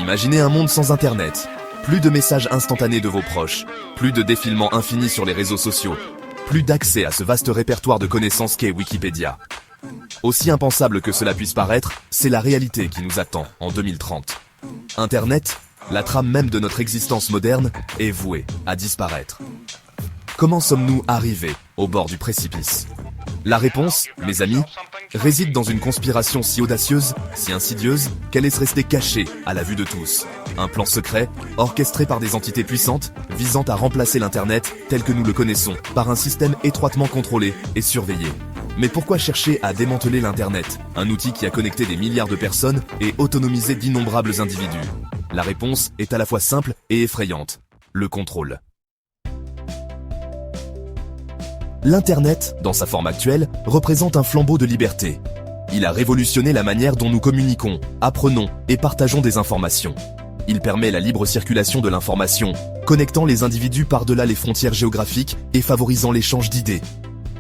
Imaginez un monde sans Internet. Plus de messages instantanés de vos proches, plus de défilements infinis sur les réseaux sociaux, plus d'accès à ce vaste répertoire de connaissances qu'est Wikipédia. Aussi impensable que cela puisse paraître, c'est la réalité qui nous attend en 2030. Internet, la trame même de notre existence moderne, est vouée à disparaître. Comment sommes-nous arrivés au bord du précipice? La réponse, mes amis, réside dans une conspiration si audacieuse, si insidieuse, qu'elle laisse rester cachée à la vue de tous. Un plan secret, orchestré par des entités puissantes, visant à remplacer l'Internet tel que nous le connaissons, par un système étroitement contrôlé et surveillé. Mais pourquoi chercher à démanteler l'Internet, un outil qui a connecté des milliards de personnes et autonomisé d'innombrables individus? La réponse est à la fois simple et effrayante. Le contrôle. L'Internet, dans sa forme actuelle, représente un flambeau de liberté. Il a révolutionné la manière dont nous communiquons, apprenons et partageons des informations. Il permet la libre circulation de l'information, connectant les individus par-delà les frontières géographiques et favorisant l'échange d'idées.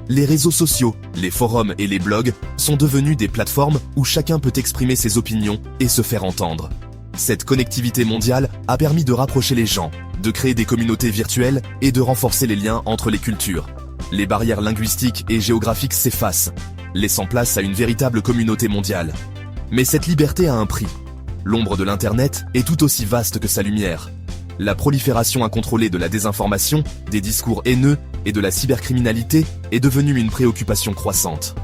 Les réseaux sociaux, les forums et les blogs sont devenus des plateformes où chacun peut exprimer ses opinions et se faire entendre. Cette connectivité mondiale a permis de rapprocher les gens, de créer des communautés virtuelles et de renforcer les liens entre les cultures. Les barrières linguistiques et géographiques s'effacent, laissant place à une véritable communauté mondiale. Mais cette liberté a un prix. L'ombre de l'Internet est tout aussi vaste que sa lumière. La prolifération incontrôlée de la désinformation, des discours haineux et de la cybercriminalité est devenue une préoccupation croissante.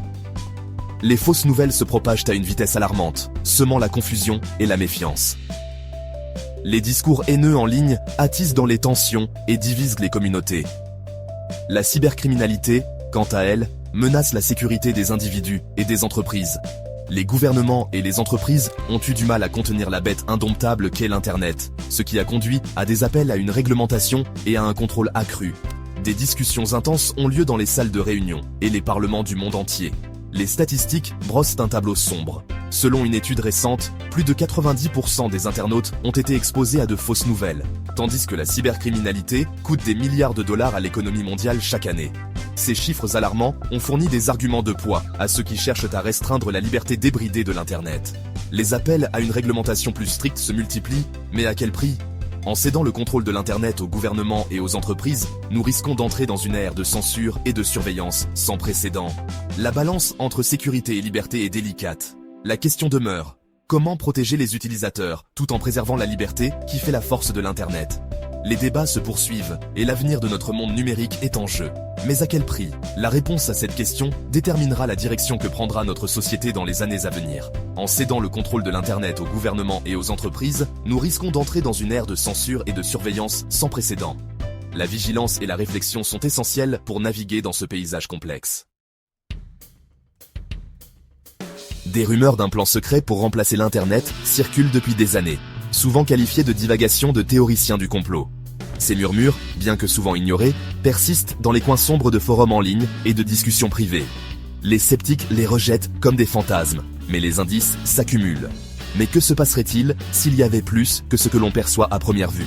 Les fausses nouvelles se propagent à une vitesse alarmante, semant la confusion et la méfiance. Les discours haineux en ligne attisent dans les tensions et divisent les communautés. La cybercriminalité, quant à elle, menace la sécurité des individus et des entreprises. Les gouvernements et les entreprises ont eu du mal à contenir la bête indomptable qu'est l'Internet, ce qui a conduit à des appels à une réglementation et à un contrôle accru. Des discussions intenses ont lieu dans les salles de réunion et les parlements du monde entier. Les statistiques brossent un tableau sombre. Selon une étude récente, plus de 90% des internautes ont été exposés à de fausses nouvelles, tandis que la cybercriminalité coûte des milliards de dollars à l'économie mondiale chaque année. Ces chiffres alarmants ont fourni des arguments de poids à ceux qui cherchent à restreindre la liberté débridée de l'Internet. Les appels à une réglementation plus stricte se multiplient, mais à quel prix? En cédant le contrôle de l'Internet aux gouvernements et aux entreprises, nous risquons d'entrer dans une ère de censure et de surveillance sans précédent. La balance entre sécurité et liberté est délicate. La question demeure, comment protéger les utilisateurs tout en préservant la liberté qui fait la force de l'Internet? Les débats se poursuivent et l'avenir de notre monde numérique est en jeu. Mais à quel prix? La réponse à cette question déterminera la direction que prendra notre société dans les années à venir. En cédant le contrôle de l'Internet aux gouvernements et aux entreprises, nous risquons d'entrer dans une ère de censure et de surveillance sans précédent. La vigilance et la réflexion sont essentielles pour naviguer dans ce paysage complexe. Des rumeurs d'un plan secret pour remplacer l'Internet circulent depuis des années, souvent qualifiées de divagations de théoriciens du complot. Ces murmures, bien que souvent ignorés, persistent dans les coins sombres de forums en ligne et de discussions privées. Les sceptiques les rejettent comme des fantasmes, mais les indices s'accumulent. Mais que se passerait-il s'il y avait plus que ce que l'on perçoit à première vue?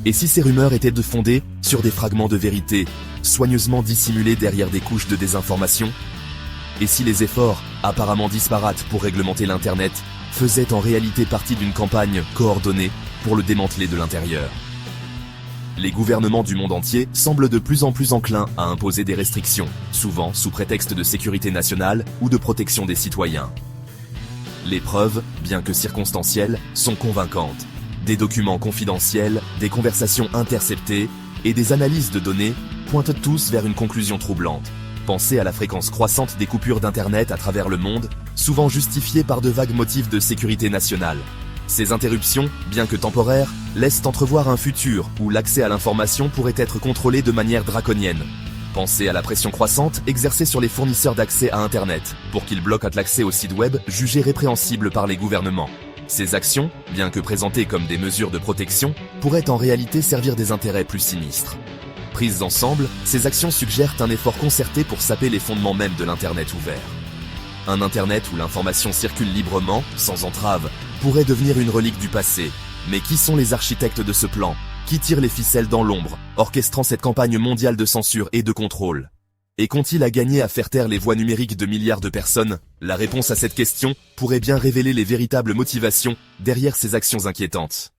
Et si ces rumeurs étaient fondées sur des fragments de vérité, soigneusement dissimulés derrière des couches de désinformation? Et si les efforts, apparemment disparates pour réglementer l'Internet, faisaient en réalité partie d'une campagne coordonnée pour le démanteler de l'intérieur? Les gouvernements du monde entier semblent de plus en plus enclins à imposer des restrictions, souvent sous prétexte de sécurité nationale ou de protection des citoyens. Les preuves, bien que circonstancielles, sont convaincantes. Des documents confidentiels, des conversations interceptées et des analyses de données pointent tous vers une conclusion troublante. Pensez à la fréquence croissante des coupures d'Internet à travers le monde, souvent justifiées par de vagues motifs de sécurité nationale. Ces interruptions, bien que temporaires, laissent entrevoir un futur où l'accès à l'information pourrait être contrôlé de manière draconienne. Pensez à la pression croissante exercée sur les fournisseurs d'accès à Internet, pour qu'ils bloquent l'accès aux sites web jugés répréhensibles par les gouvernements. Ces actions, bien que présentées comme des mesures de protection, pourraient en réalité servir des intérêts plus sinistres. Prises ensemble, ces actions suggèrent un effort concerté pour saper les fondements même de l'Internet ouvert. Un Internet où l'information circule librement, sans entrave, pourrait devenir une relique du passé. Mais qui sont les architectes de ce plan? Qui tire les ficelles dans l'ombre, orchestrant cette campagne mondiale de censure et de contrôle? Et qu'ont-ils à gagner à faire taire les voix numériques de milliards de personnes? La réponse à cette question pourrait bien révéler les véritables motivations derrière ces actions inquiétantes.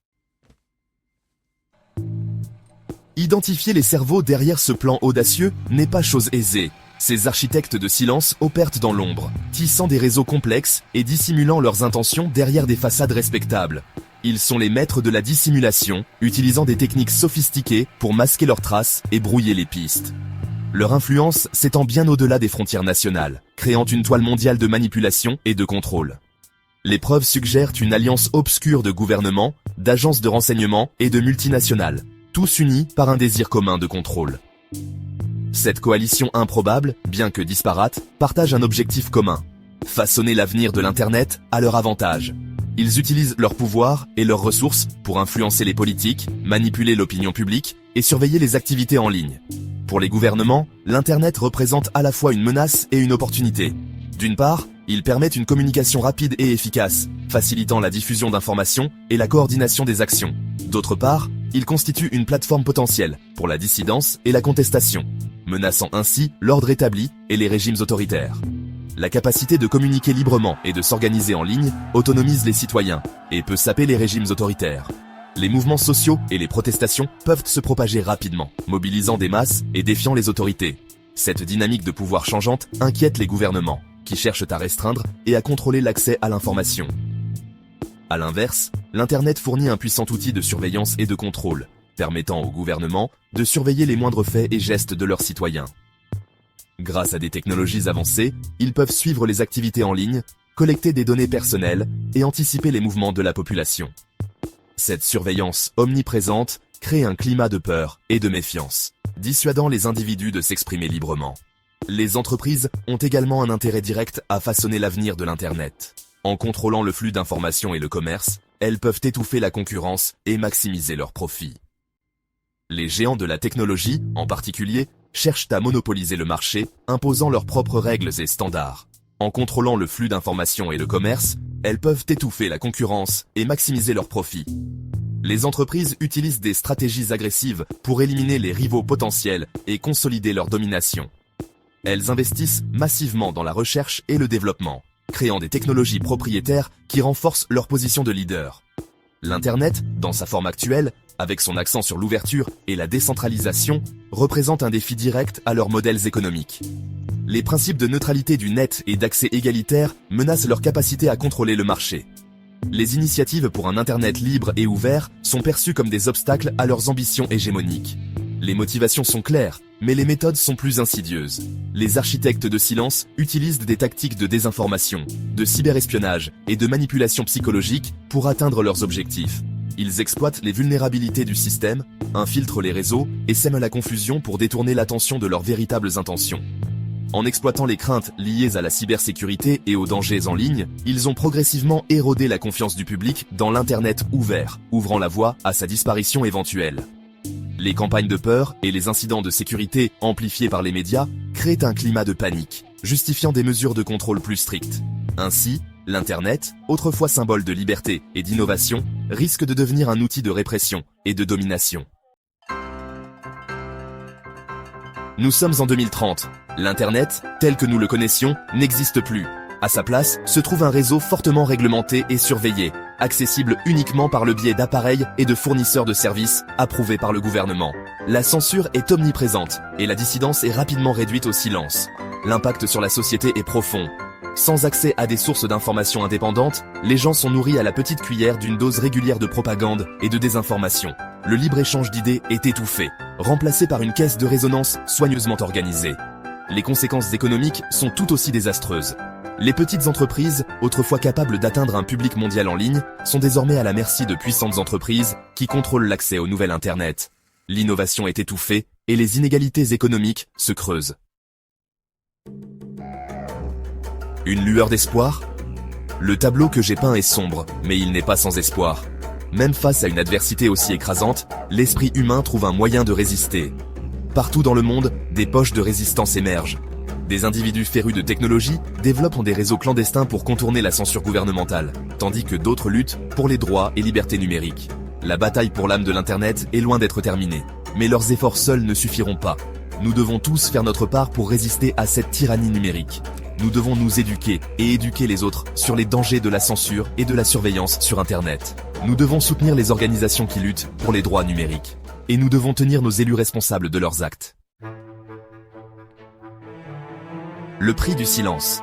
Identifier les cerveaux derrière ce plan audacieux n'est pas chose aisée. Ces architectes de silence opèrent dans l'ombre, tissant des réseaux complexes et dissimulant leurs intentions derrière des façades respectables. Ils sont les maîtres de la dissimulation, utilisant des techniques sophistiquées pour masquer leurs traces et brouiller les pistes. Leur influence s'étend bien au-delà des frontières nationales, créant une toile mondiale de manipulation et de contrôle. Les preuves suggèrent une alliance obscure de gouvernements, d'agences de renseignement et de multinationales, tous unis par un désir commun de contrôle. Cette coalition improbable, bien que disparate, partage un objectif commun: façonner l'avenir de l'Internet à leur avantage. Ils utilisent leur pouvoir et leurs ressources pour influencer les politiques, manipuler l'opinion publique et surveiller les activités en ligne. Pour les gouvernements, l'Internet représente à la fois une menace et une opportunité. D'une part, il permet une communication rapide et efficace, facilitant la diffusion d'informations et la coordination des actions. D'autre part, il constitue une plateforme potentielle pour la dissidence et la contestation, menaçant ainsi l'ordre établi et les régimes autoritaires. La capacité de communiquer librement et de s'organiser en ligne autonomise les citoyens et peut saper les régimes autoritaires. Les mouvements sociaux et les protestations peuvent se propager rapidement, mobilisant des masses et défiant les autorités. Cette dynamique de pouvoir changeante inquiète les gouvernements, qui cherchent à restreindre et à contrôler l'accès à l'information. À l'inverse, l'Internet fournit un puissant outil de surveillance et de contrôle, permettant aux gouvernements de surveiller les moindres faits et gestes de leurs citoyens. Grâce à des technologies avancées, ils peuvent suivre les activités en ligne, collecter des données personnelles et anticiper les mouvements de la population. Cette surveillance omniprésente crée un climat de peur et de méfiance, dissuadant les individus de s'exprimer librement. Les entreprises ont également un intérêt direct à façonner l'avenir de l'Internet. En contrôlant le flux d'informations et le commerce, elles peuvent étouffer la concurrence et maximiser leurs profits. Les géants de la technologie, en particulier, cherchent à monopoliser le marché, imposant leurs propres règles et standards. En contrôlant le flux d'informations et le commerce, elles peuvent étouffer la concurrence et maximiser leurs profits. Les entreprises utilisent des stratégies agressives pour éliminer les rivaux potentiels et consolider leur domination. Elles investissent massivement dans la recherche et le développement, créant des technologies propriétaires qui renforcent leur position de leader. L'Internet, dans sa forme actuelle, avec son accent sur l'ouverture et la décentralisation, représente un défi direct à leurs modèles économiques. Les principes de neutralité du net et d'accès égalitaire menacent leur capacité à contrôler le marché. Les initiatives pour un Internet libre et ouvert sont perçues comme des obstacles à leurs ambitions hégémoniques. Les motivations sont claires, mais les méthodes sont plus insidieuses. Les architectes de silence utilisent des tactiques de désinformation, de cyberespionnage et de manipulation psychologique pour atteindre leurs objectifs. Ils exploitent les vulnérabilités du système, infiltrent les réseaux et sèment la confusion pour détourner l'attention de leurs véritables intentions. En exploitant les craintes liées à la cybersécurité et aux dangers en ligne, ils ont progressivement érodé la confiance du public dans l'Internet ouvert, ouvrant la voie à sa disparition éventuelle. Les campagnes de peur et les incidents de sécurité amplifiés par les médias créent un climat de panique, justifiant des mesures de contrôle plus strictes. Ainsi, l'Internet, autrefois symbole de liberté et d'innovation, risque de devenir un outil de répression et de domination. Nous sommes en 2030. L'Internet, tel que nous le connaissions, n'existe plus. À sa place, se trouve un réseau fortement réglementé et surveillé, accessible uniquement par le biais d'appareils et de fournisseurs de services approuvés par le gouvernement. La censure est omniprésente et la dissidence est rapidement réduite au silence. L'impact sur la société est profond. Sans accès à des sources d'informations indépendantes, les gens sont nourris à la petite cuillère d'une dose régulière de propagande et de désinformation. Le libre-échange d'idées est étouffé, remplacé par une caisse de résonance soigneusement organisée. Les conséquences économiques sont tout aussi désastreuses. Les petites entreprises, autrefois capables d'atteindre un public mondial en ligne, sont désormais à la merci de puissantes entreprises qui contrôlent l'accès au nouvel Internet. L'innovation est étouffée et les inégalités économiques se creusent. Une lueur d'espoir ? Le tableau que j'ai peint est sombre, mais il n'est pas sans espoir. Même face à une adversité aussi écrasante, l'esprit humain trouve un moyen de résister. Partout dans le monde, des poches de résistance émergent. Des individus férus de technologie développent des réseaux clandestins pour contourner la censure gouvernementale, tandis que d'autres luttent pour les droits et libertés numériques. La bataille pour l'âme de l'Internet est loin d'être terminée, mais leurs efforts seuls ne suffiront pas. Nous devons tous faire notre part pour résister à cette tyrannie numérique. Nous devons nous éduquer et éduquer les autres sur les dangers de la censure et de la surveillance sur Internet. Nous devons soutenir les organisations qui luttent pour les droits numériques. Et nous devons tenir nos élus responsables de leurs actes. Le prix du silence.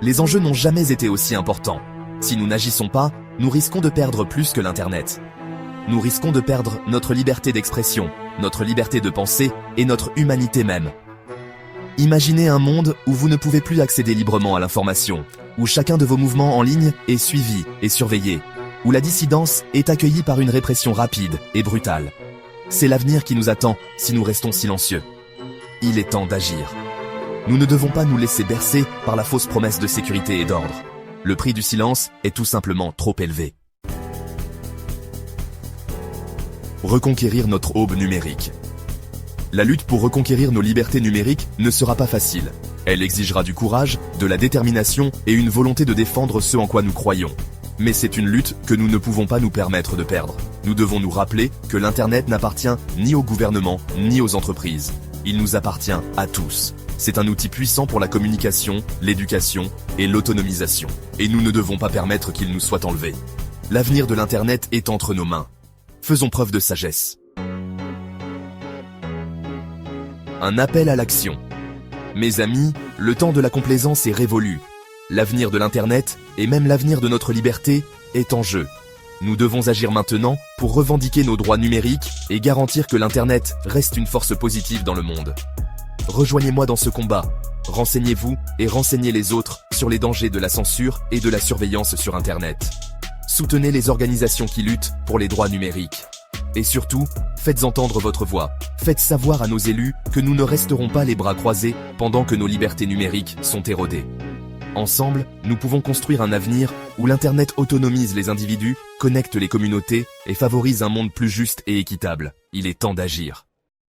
Les enjeux n'ont jamais été aussi importants. Si nous n'agissons pas, nous risquons de perdre plus que l'Internet. Nous risquons de perdre notre liberté d'expression, notre liberté de penser et notre humanité même. Imaginez un monde où vous ne pouvez plus accéder librement à l'information, où chacun de vos mouvements en ligne est suivi et surveillé, où la dissidence est accueillie par une répression rapide et brutale. C'est l'avenir qui nous attend si nous restons silencieux. Il est temps d'agir. Nous ne devons pas nous laisser bercer par la fausse promesse de sécurité et d'ordre. Le prix du silence est tout simplement trop élevé. Reconquérir notre aube numérique. La lutte pour reconquérir nos libertés numériques ne sera pas facile. Elle exigera du courage, de la détermination et une volonté de défendre ce en quoi nous croyons. Mais c'est une lutte que nous ne pouvons pas nous permettre de perdre. Nous devons nous rappeler que l'Internet n'appartient ni au gouvernement, ni aux entreprises. Il nous appartient à tous. C'est un outil puissant pour la communication, l'éducation et l'autonomisation. Et nous ne devons pas permettre qu'il nous soit enlevé. L'avenir de l'Internet est entre nos mains. Faisons preuve de sagesse. Un appel à l'action. Mes amis, le temps de la complaisance est révolu. L'avenir de l'Internet, et même l'avenir de notre liberté, est en jeu. Nous devons agir maintenant pour revendiquer nos droits numériques et garantir que l'Internet reste une force positive dans le monde. Rejoignez-moi dans ce combat. Renseignez-vous et renseignez les autres sur les dangers de la censure et de la surveillance sur Internet. Soutenez les organisations qui luttent pour les droits numériques. Et surtout, faites entendre votre voix. Faites savoir à nos élus que nous ne resterons pas les bras croisés pendant que nos libertés numériques sont érodées. Ensemble, nous pouvons construire un avenir où l'Internet autonomise les individus, connecte les communautés et favorise un monde plus juste et équitable. Il est temps d'agir.